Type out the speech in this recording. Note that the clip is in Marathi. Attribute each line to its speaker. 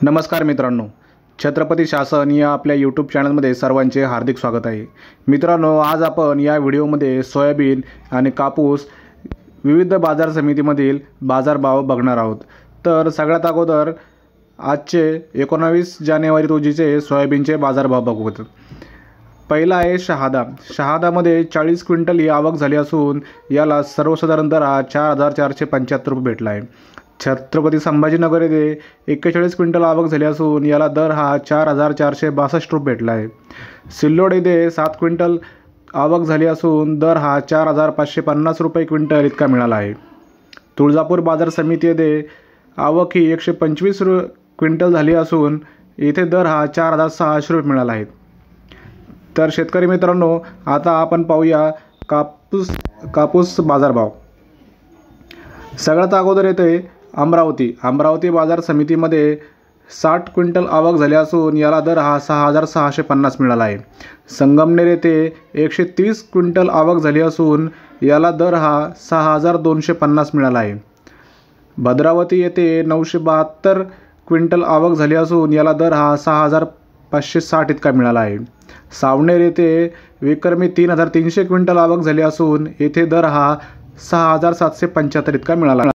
Speaker 1: नमस्कार मित्रांनो, छत्रपती शासन या आपल्या यूट्यूब चॅनलमध्ये सर्वांचे हार्दिक स्वागत आहे। मित्रांनो, आज आपण या व्हिडिओमध्ये सोयाबीन आणि कापूस विविध बाजार समितीमधील बाजारभाव बघणार आहोत। तर सगळ्यात अगोदर आजचे 19 जानेवारी रोजीचे सोयाबीनचे बाजारभाव बघूया। पहिला आहे शहादा। शहादामध्ये 40 क्विंटल ही आवक झाली असून याला सर्वसाधारण दर 4,475 रुपये भेटला आहे। छत्रपती संभाजीनगर येथे 41 क्विंटल आवक झाली असून याला दर 4,462 रुपये भेटला आहे। सिल्लोड येथे 7 क्विंटल आवक झाली असून दर 4,550 रुपये क्विंटल इतका मिळाला आहे। तुळजापूर बाजार समिती येथे आवक ही 125 क्विंटल झाली असून येथे दर 4,600 रुपये मिळाला आहे। तर शेतकरी मित्रांनो, आता आपण पाहूया कापूस बाजारभाव। सगळ्यात अगोदर येते अमरावती बाजार समितीमध्ये 60 क्विंटल आवक झाली असून याला दर 6,650 मिळाला आहे। संगमनेर येथे 130 क्विंटल आवक झाली असून याला दर 6,250 मिळाला आहे। भद्रावती येथे 972 क्विंटल आवक झाली असून याला दर 6,560 इतका मिळाला आहे। सावनेर येथे विक्रमी 3,300 क्विंटल आवक झाली असून येथे दर 6,775 इतका मिळाला।